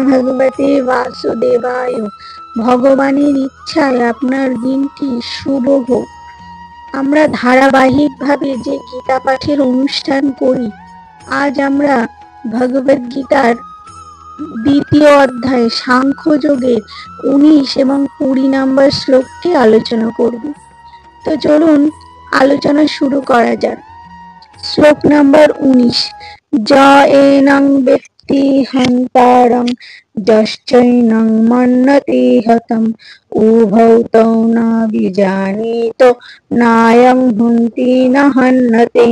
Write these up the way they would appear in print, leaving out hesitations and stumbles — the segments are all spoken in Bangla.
ভগবতে বাসুদেবায়। ভগবানের ইচ্ছায় আপনার দিনটি শুভ হোক। আমরা ধারাবাহিকভাবে যে গীতা পাঠের অনুষ্ঠান করি, আজ আমরা ভগবদ গীতার দ্বিতীয় অধ্যায় সাংখ্যযোগের 19 এবং 20 নম্বর শ্লোকটি আলোচনা করব। তো চলুন আলোচনা শুরু করা যাক। শ্লোক নম্বর 19। য এনং ব্যক্তি হন্তারং যশ্চৈনং মন্নতে হতম উভৌ তৌ ন বিজানীতো নায়ং হুন্তি ন হন্যতে।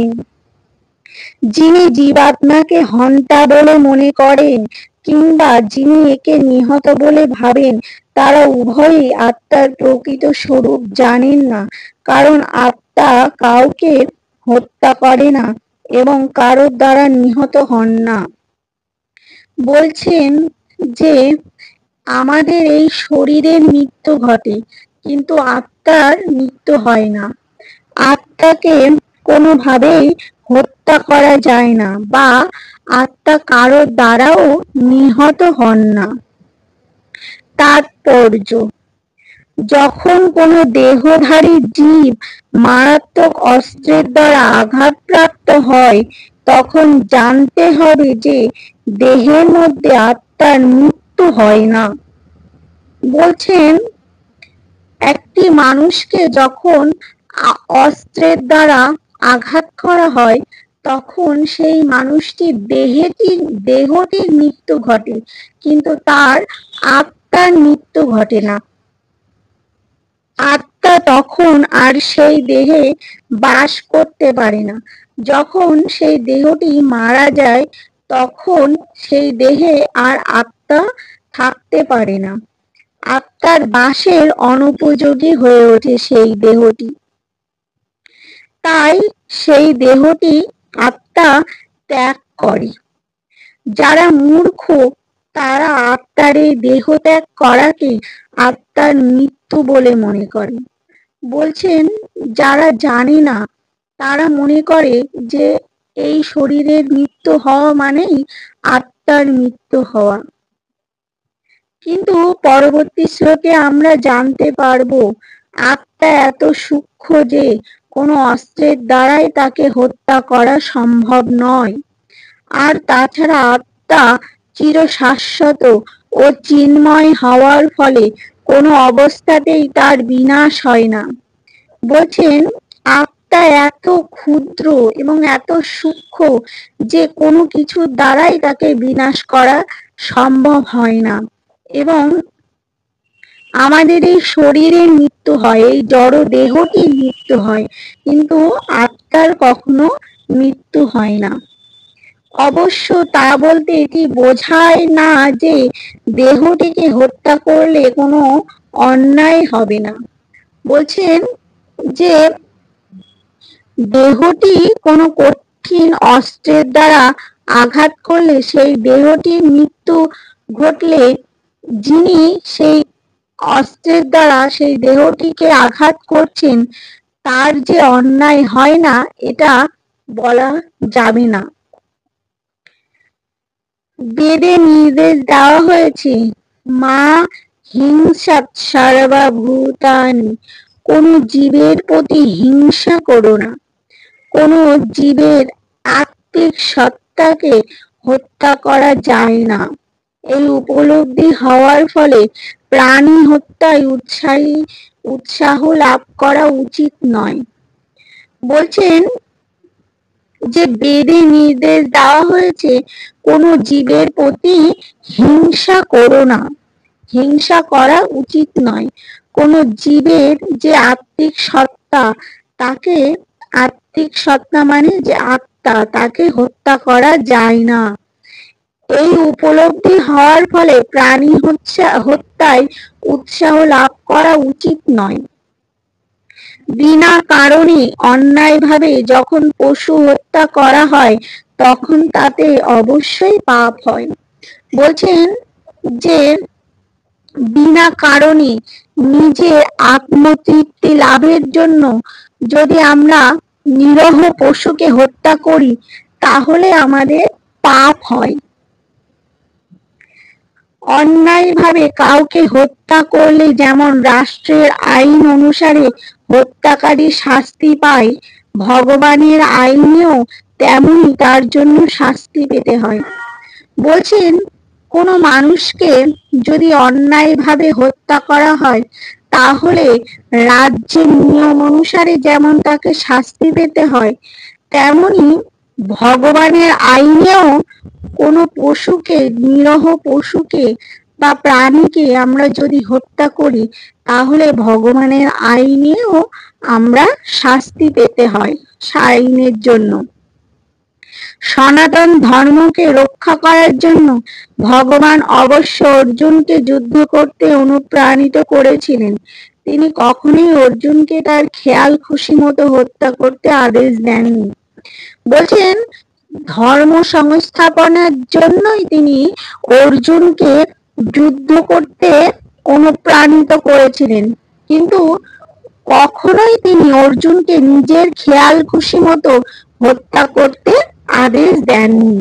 যিনি জীবাত্মাকে হন্তা বলে মনে করেন কিংবা যিনি একে নিহত বলে ভাবেন, তারা উভয়ই আত্মার প্রকৃত স্বরূপ জানেন না, কারণ আত্মা কাউকে হত্যা করে না এবং কারোর দ্বারা নিহত হন না। বলছেন যে আমাদের এই শরীরের মৃত্যু ঘটে, কিন্তু আত্মার মৃত্যু হয় না। আত্মাকে কোনোভাবেই হত্যা করা যায় না বা আত্মা কারোর দ্বারাও নিহত হন না। তাৎপর্য: যখন কোনো দেহধারী জীব মারাত্মক অস্ত্রের দ্বারা আঘাতপ্রাপ্ত হয়, তখন জানতে হবে যে দেহের মধ্যে আত্মার মৃত্যু হয় না। বলছেন একটি মানুষকে যখন অস্ত্রের দ্বারা আঘাত করা হয়, তখন সেই মানুষটির দেহটির মৃত্যু ঘটে, কিন্তু তার আত্মার মৃত্যু ঘটে না। আত্মা তখন আর সেই দেহে বাস করতে পারে না। যখন সেই দেহটি মারা যায়, তখন সেই দেহে আর আত্মা থাকতে পারে না। আত্মার বাসের অনুপযোগী হয়ে ওঠে সেই দেহটি। তাই সেই দেহটি আত্মা ত্যাগ করে। যারা মূর্খ, তারা আত্মার এই দেহ ত্যাগ করাকে আত্মার মৃত্যু বলে মনে করে। বলছেন যারা জানে না, তারা মনে করে যে এই শরীরের মৃত্যু হওয়া মানেই আত্মার মৃত্যু হওয়া। কিন্তু পরবর্তী শ্লোকে আমরা জানতে পারবো আত্মা এত সূক্ষ্ম যে কোনো অস্ত্রের দ্বারাই তাকে হত্যা করা সম্ভব নয়। আর তাছাড়া আত্মা চিরশাশ্বত ও চিন্ময় হওয়ার ফলে কোনো অবস্থাতেই তার বিনাশ হয় না। বলছেন আত্মা এত ক্ষুদ্র এবং এত সূক্ষ্ম যে কোনো কিছুর দ্বারাই তাকে বিনাশ করা সম্ভব হয় না। এবং আমাদের এই শরীরের মৃত্যু হয়, এই জড় দেহটির মৃত্যু হয়, কিন্তু আত্মার কখনো মৃত্যু হয় না। অবশ্য তা বলতে এটি বোঝায় না যে দেহটিকে হত্যা করলে কোনো অন্যায় হবে না। বলছেন যে দেহটি কোনো কঠিন অস্ত্রের দ্বারা আঘাত করলে সেই দেহটির মৃত্যু ঘটলে যিনি সেই অস্ত্রের দ্বারা সেই দেহটিকে আঘাত করছেন, তার যে অন্যায় হয় না, এটা বলা যাবে না। বেদে নির্দেশ দেওয়া হয়েছে মা হিংসাৎ সর্বভূতানি, কোন জীবের প্রতি হিংসা করো না। কোন জীবের আত্মিক সত্তাকে হত্যা করা যায় না। এই উপলব্ধি হওয়ার ফলে প্রাণী হত্যায় উৎসাহ লাভ করা উচিত নয়। বলছেন যে বেদে নির্দেশ দেওয়া হয়েছে কোন জীবের প্রতি হিংসা করো না, হিংসা করা উচিত নয়। কোন জীবের যে আত্মিক সত্তা, তাকে আত্মিক সত্তা মানে যে আত্মা, তাকে হত্যা করা যায় না। এই উপলব্ধি হওয়ার ফলে প্রাণী হত্যায় উৎসাহ লাভ করা উচিত নয়। বিনা কারণে অন্যায়ভাবে যখন পশু হত্যা করা হয়, তখন তাতে অবশ্যই পাপ হয়। বলছেন যে বিনা কারণে নিজের আত্মতৃপ্তি লাভের জন্য যদি আমরা নিরহ পশুকে হত্যা করি, তাহলে আমাদের পাপ হয়। অন্যায়ভাবে কাউকে হত্যা করলে যেমন রাষ্ট্রের আইন অনুসারে হত্যাকারী শাস্তি পায়, ভগবানের আইনেও তেমনি তার জন্য শাস্তি পেতে হয়। বলছেন, কোনো মানুষকে যদি অন্যায়ভাবে হত্যা করা হয়, তাহলে রাজ্যের নিয়ম অনুসারে যেমন তাকে শাস্তি পেতে হয়, তেমনি ভগবানের আইনেও কোনো পশুকে, নিরীহ পশুকে বা প্রাণীকে আমরা যদি হত্যা করি, তাহলে ভগবানের আইনেও আমরা শাস্তি পেতে হয় আইনের জন্য। সনাতন ধর্মকে রক্ষা করার জন্য ভগবান অবশ্য অর্জুনকে যুদ্ধ করতে অনুপ্রাণিত করেছিলেন। তিনি কখনোই অর্জুনকে তার খেয়াল খুশি মতো হত্যা করতে আদেশ দেননি। বলছেন, ধর্ম সংস্থাপনের জন্যই তিনি অর্জুনকে যুদ্ধ করতে অনুপ্রাণিত করেছিলেন, কিন্তু কখনোই তিনি অর্জুনকে নিজের খেয়াল খুশি মতো হত্যা করতে আদেশ দেননি।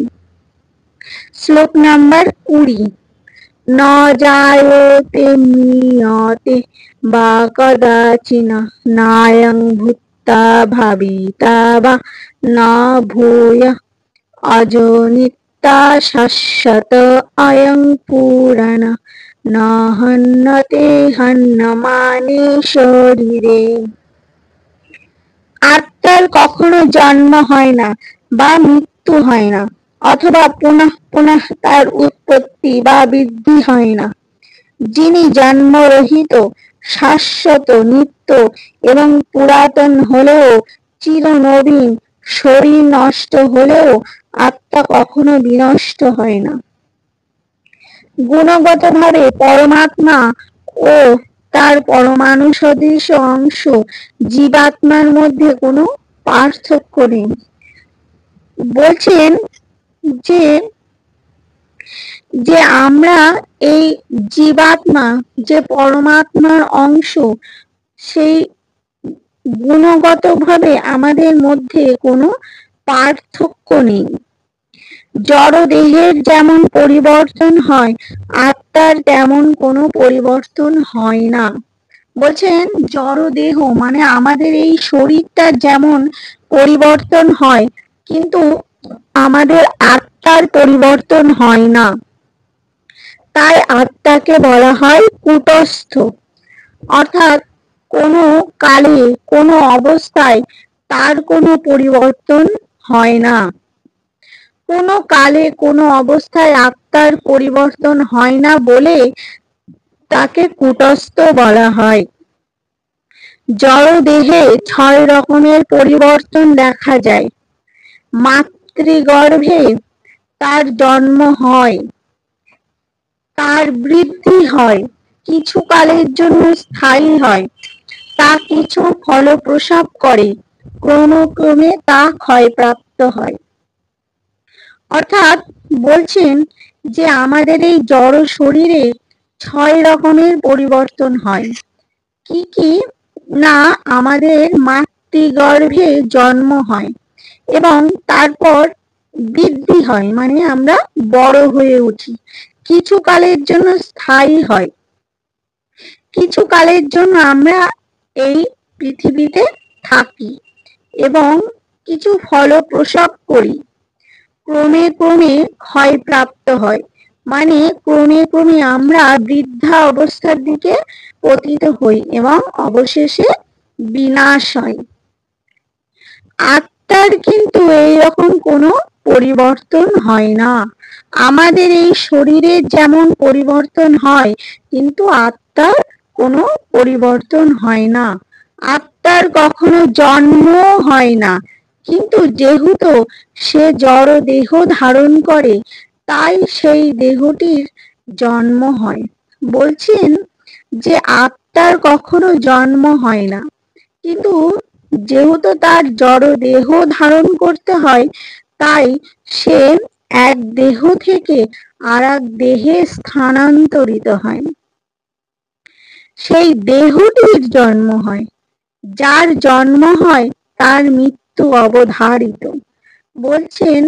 শ্লোক নাম্বার 20। ন জায়তে নিয়তে বা কদাচিন নায়ং ভূত্তা ভাবিতা বা না ভূয় অজনিত্যা শাশ্বত অয়ং পুরাণ না হন্যতে হন্যমানে শরীরে। আত্মার কখনো জন্ম হয় না বা মৃত্যু হয় না, অথবা পুনঃ পুনঃ তার উৎপত্তি বা বৃদ্ধি হয় না। যিনি জন্মরহিত, শাশ্বত, নিত্য এবং পুরাতন হলেও চিরনবীন, শরীর নষ্ট হলেও আত্মা কখনো বিনষ্ট হয় না। গুণগতভাবে পরমাত্মা ও তার পরমাণু সদৃশ অংশ জীবাত্মার মধ্যে কোনো পার্থক্য নেই। বলছেন যে আমরা এই জীবাত্মা, যে পরমাত্মার অংশ, সেই গুণগতভাবে আমাদের মধ্যে কোনো পার্থক্য নেই। জড় দেহের যেমন পরিবর্তন হয়, আত্মার তেমন কোনো পরিবর্তন হয় না। বলছেন, জড় দেহ মানে আমাদের এই শরীরটার যেমন পরিবর্তন হয়, কিন্তু আমাদের আত্মার পরিবর্তন হয় না। তাই আত্মাকে বলা হয় কূটস্থ, অর্থাৎ কোনো কালে, কোনো অবস্থায় তার কোনো পরিবর্তন হয় না। কোনো কালে, কোনো অবস্থায় আত্মার পরিবর্তন হয় না বলে তাকে কূটস্থ বলা হয়। জড় দেহে 6 রকমের পরিবর্তন দেখা যায়। মাতৃগর্ভে তার জন্ম হয়, তার বৃদ্ধি হয়, কিছু কালের জন্য স্থায়ী হয়, তা কিছু ফলপ্রসব করে, ক্রমে তা ক্ষয়প্রাপ্ত হয়। অর্থাৎ বলছেন যে আমাদের এই জড় শরীরে 6 রকমের পরিবর্তন হয়। কি কি না, আমাদের মাতৃগর্ভে জন্ম হয় এবং তারপর বৃদ্ধি হয়, মানে আমরা বড় হয়ে উঠি, কিছু কালের জন্য স্থায়ী হয়, কিছু কালের জন্য আমরা এই পৃথিবীতে থাকি এবং কিছু ফলপ্রসব করি, ক্রমে ক্রমে ক্ষয়প্রাপ্ত হয়, মানে ক্রমে ক্রমে আমরা বৃদ্ধা অবস্থার দিকে পতিত হই এবং অবশেষে বিনাশ হয়। আত্মার কিন্তু এইরকম কোনো পরিবর্তন হয় না। আমাদের এই শরীরের যেমন পরিবর্তন হয়, কিন্তু আত্মার কোনো পরিবর্তন হয় না। আত্মার কখনো জন্ম হয় না, কিন্তু যেহেতু সে জড় দেহ ধারণ করে, তাই সেই দেহটির জন্ম হয়। বলছেন যে আত্মার কখনো জন্ম হয় না, কিন্তু যেহেতু তার জড় দেহ ধারণ করতে হয়, তাই সে এক দেহ থেকে আর এক দেহে স্থানান্তরিত হয়, সেই দেহটির জন্ম হয়। যার জন্ম হয় তার মৃত্যু অবধারিত। বলছেন,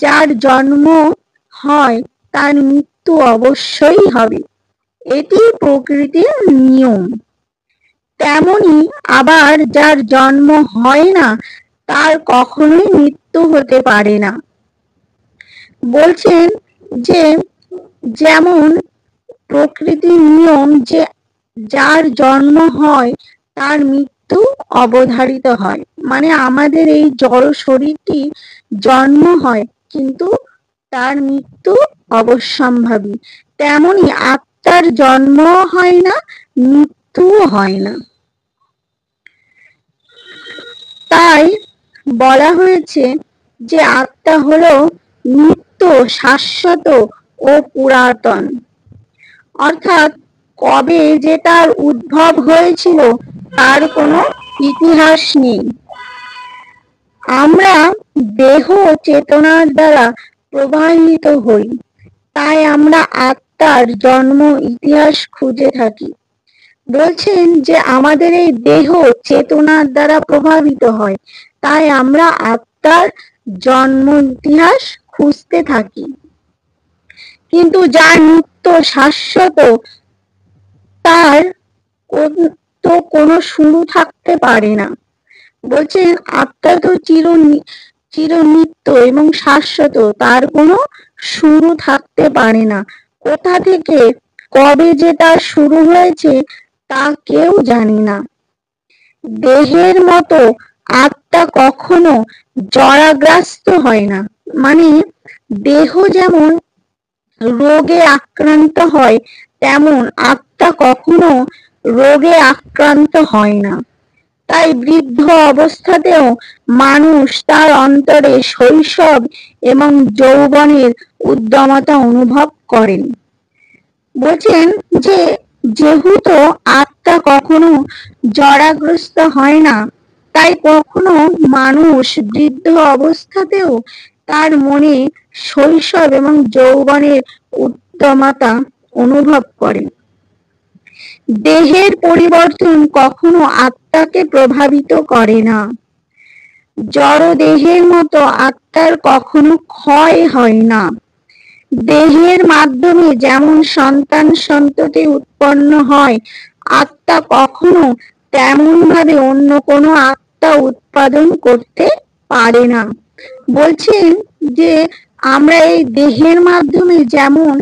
যার জন্ম হয় তার মৃত্যু মৃত্যু অবশ্যই হবে, এটি প্রকৃতির নিয়ম। তেমনি আবার যার জন্ম হয় না তার কখনোই মৃত্যু হতে পারে না। বলছেন যে যেমন প্রকৃতির নিয়ম যে যার জন্ম হয় তার মৃত্যু অবধারিত হয়, মানে আমাদের এই জড় শরীরটি জন্ম হয় কিন্তু তার মৃত্যু অবশ্যম্ভাবী, তেমনি আত্মার জন্ম হয় না, মৃত্যুও হয় না। তাই বলা হয়েছে যে আত্মা হলো নিত্য, শাশ্বত ও পুরাতন, অর্থাৎ কবে যে তার উদ্ভব হয়েছিল তার কোনো ইতিহাস নেই। আমরা দেহ চেতনার দ্বারা প্রবাহিত হই, তাই আমরা আত্মার জন্ম ইতিহাস খুঁজে থাকি। বলছেন যে আমাদের এই দেহ চেতনার দ্বারা প্রভাবিত হয়, তাই আমরা আত্মার জন্ম ইতিহাস খুঁজতে থাকি। কিন্তু যা নিত্য, শাশ্বত, তার তো কোনো শুরু থাকতে পারে না। বলছেন আত্মা তো চিরনিত্য এবং শাশ্বত, তার কোনো শুরু থাকতে পারে না। কোথা থেকে কবে যে তার শুরু হয়েছে তা কেউ জানে না। দেহের মতো আত্মা কখনো জরাগ্রস্ত হয় না, মানে দেহ যেমন রোগে আক্রান্ত হয় তেমন আত্মা কখনো রোগে আক্রান্ত হয় না। তাই বৃদ্ধ অবস্থাতেও মানুষ তার অন্তরে শৈশব এবং যৌবনের উদ্যমতা অনুভব করেন। বলছেন যে যেহেতু আত্মা কখনো জরাগ্রস্ত হয় না, তাই কখনো মানুষ বৃদ্ধ অবস্থাতেও তার মনে শৈশব এবং যৌবনের উদ্যমতা অনুভব করে। দেহের পরিবর্তন কখনো আত্মাকে প্রভাবিত করে না। জড় দেহের মতো আত্মার কখনো ক্ষয় হয় না। দেহের মাধ্যমে যেমন সন্তান সন্ততি উৎপন্ন হয়, আত্মা কখনো তেমন ভাবে অন্য কোনো আত্মা উৎপাদন করতে পারে না। বলছেন যে আমরা এই দেহের মাধ্যমে যেমন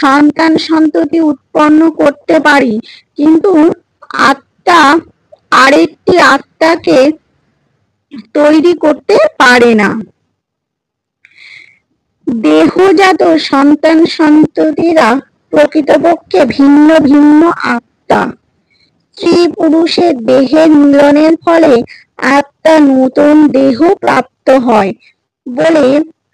সন্তান সন্ততি উৎপন্ন করতে পারি, কিন্তু আত্মা আরেকটি আত্মাকে তৈরি করতে পারে না। দেহজাত সন্তান সন্ততিরা প্রকৃতপক্ষে ভিন্ন ভিন্ন আত্মা। স্ত্রী পুরুষের দেহের মিলনের ফলে আত্মা নতুন দেহ প্রাপ্ত হয় বলে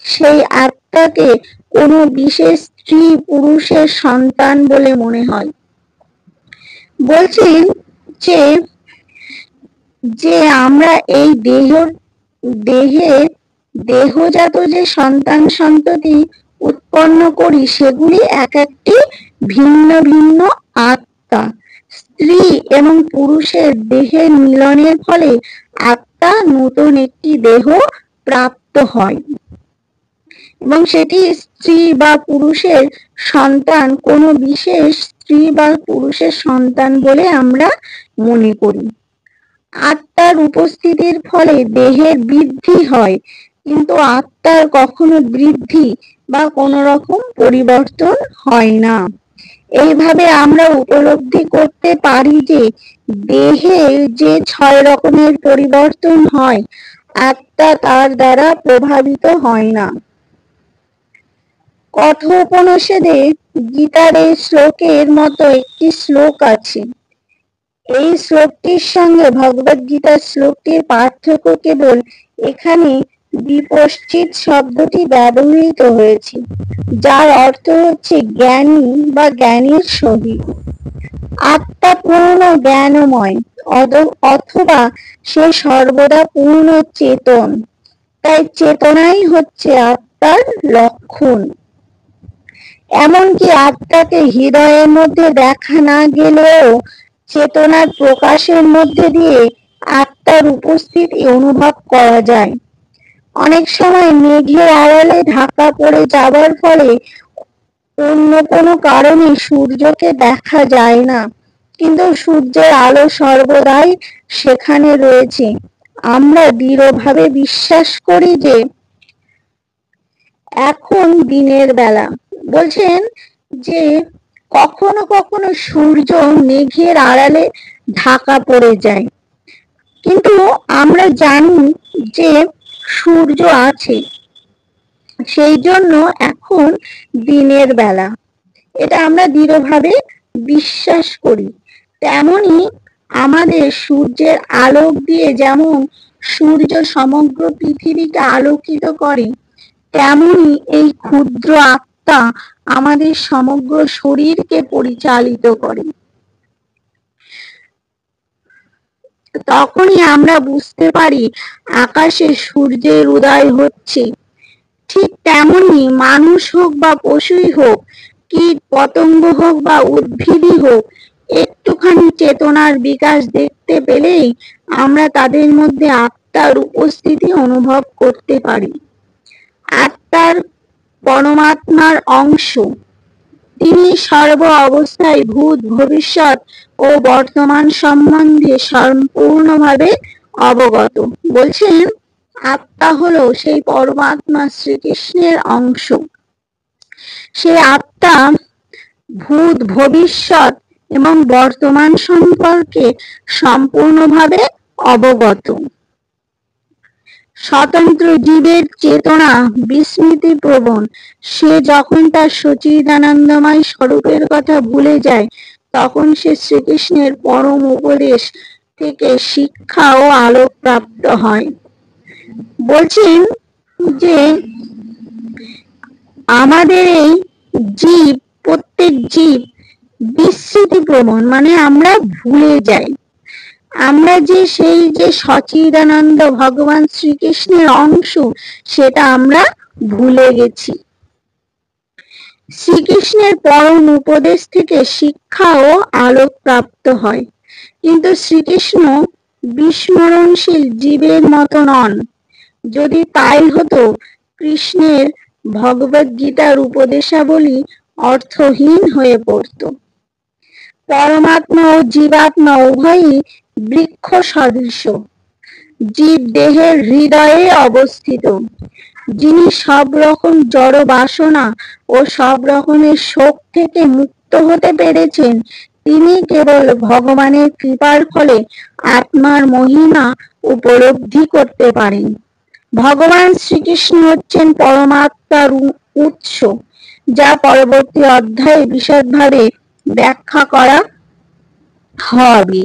সেই আত্মাকে কোনো বিশেষ স্ত্রী পুরুষের সন্তান বলে মনে হয়। বলছেন যে আমরা এই দেহজাত যে সন্তান সন্ততি উৎপন্ন করি সেগুলি এক একটি ভিন্ন ভিন্ন আত্মা। স্ত্রী এবং পুরুষের দেহের মিলনের ফলে আত্মা নতুন একটি দেহ প্রাপ্ত হয় এবং সেটি স্ত্রী বা পুরুষের সন্তান, কোনো বিশেষ স্ত্রী বা পুরুষের সন্তান বলে আমরা মনে করি। আত্মার উপস্থিতির ফলে দেহের বৃদ্ধি হয়, কিন্তু আত্মার কখনো বৃদ্ধি বা কোনো রকম পরিবর্তন হয় না। এইভাবে আমরা উপলব্ধি করতে পারি যে দেহে যে 6 রকমের পরিবর্তন হয়, আত্মা তার দ্বারা প্রভাবিত হয় না। কথোপনিষদে গীতার এই শ্লোকের মতো একটি শ্লোক আছে। এই শ্লোকটির সঙ্গে ভগবদ গীতার শ্লোকটির পার্থক্য কেবল এখানে বিপশ্চিত শব্দটি ব্যবহৃত হয়েছে, যার অর্থ হচ্ছে জ্ঞানী বা জ্ঞানীর সহিত। আত্মা পূর্ণ জ্ঞানময় অথবা সে সর্বদা পূর্ণ চেতন, তাই চেতনাই হচ্ছে আত্মার লক্ষণ। এমনকি আত্মাকে হৃদয়ের মধ্যে দেখা না গেলেও চেতনার প্রকাশের মধ্যে দিয়ে আত্মার উপস্থিতি অনুভব করা যায়। অনেক সময় মেঘের আড়ালে ঢাকা পড়ে যাবার ফলে অন্য কোনো কারণে সূর্যকে দেখা যায় না, কিন্তু সূর্যের আলো সর্বদাই সেখানে রয়েছে। আমরা দৃঢ়ভাবে বিশ্বাস করি যে এখন দিনের বেলা। বলছেন যে কখনো কখনো সূর্য মেঘের আড়ালে ঢাকা পড়ে যায়, কিন্তু আমরা জানি যে সূর্য আছে, সেই জন্য এখন দিনের বেলা। এটা আমরা দৃঢ়ভাবে বিশ্বাস করি। তেমনি আমাদের সূর্যের আলোক দিয়ে যেমন সূর্য সমগ্র পৃথিবীকে আলোকিত করে, তেমনি এই ক্ষুদ্র আত্মা আমাদের সমগ্র শরীরকে পরিচালিত করে। তখনই আমরা বুঝতে পারি আকাশে সূর্যের উদয় হচ্ছে। ঠিক তেমনি মানুষ হোক বা পশুই হোক, কীট পতঙ্গ হোক বা উদ্ভিদই হোক, একটুখানি চেতনার বিকাশ দেখতে পেলেই আমরা তাদের মধ্যে আত্মার উপস্থিতি অনুভব করতে পারি। আত্মার পরমাত্মার অংশ, তিনি সর্ব অবস্থায় ভূত, ভবিষ্যৎ ও বর্তমান সম্বন্ধে সম্পূর্ণভাবে অবগত। বলছেন আত্মা হলো সেই পরমাত্মা শ্রীকৃষ্ণের অংশ। সেই আত্মা ভূত, ভবিষ্যৎ এবং বর্তমান সম্পর্কে সম্পূর্ণভাবে অবগত। স্বতন্ত্র জীবের চেতনা বিস্মৃতি প্রবণ। সে যখন তার সচিদানন্দময় স্বরূপের কথা ভুলে যায়, তখন সে শ্রীকৃষ্ণের পরম উপদেশ থেকে শিক্ষা ও আলোক প্রাপ্ত হয়। বলছেন যে আমাদের এই জীব, প্রত্যেক জীব বিস্মৃতি প্রবণ, মানে আমরা ভুলে যাই। আমরা যে সেই যে সচিদানন্দ ভগবান শ্রীকৃষ্ণের অংশ, সেটা আমরা ভুলে গেছি। শ্রীকৃষ্ণের পরম উপদেশ থেকে শিক্ষা ও আলোক প্রাপ্ত হয়, কিন্তু শ্রীকৃষ্ণ বিস্মরণশীল জীবের মতো নন। যদি তাই হতো, কৃষ্ণের ভগবদ গীতার উপদেশাবলী অর্থহীন হয়ে পড়ত। পরমাত্মা ও জীবাত্মা উভয়ই বৃক্ষ সদৃশ। জীব দেহের হৃদয়ে অবস্থিত। যিনি সব রকম জড় বাসনা ও সব রকমের শোক থেকে মুক্ত হতে পেরেছেন, তিনি কেবল ভগবানের কৃপার ফলে আত্মার মহিমা উপলব্ধি করতে পারেন। ভগবান শ্রীকৃষ্ণ হচ্ছেন পরমাত্মার উৎস, যা পরবর্তী অধ্যায়ে বিশদভাবে ব্যাখ্যা করা হবে।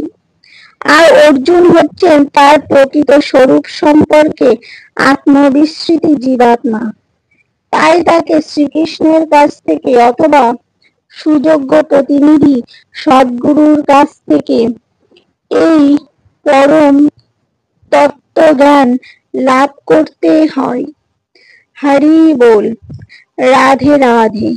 আর অর্জুন হচ্ছেন তার প্রকৃত স্বরূপ সম্পর্কে আত্মবিস্মৃতি জীবাত্মা। তাই তাকে শ্রীকৃষ্ণের কাছ থেকে অথবা সুযোগ্য প্রতিনিধি সদ্গুরুর কাছ থেকে এই পরম তত্ত্বজ্ঞান লাভ করতে হয়। হরি বল। রাধে রাধে।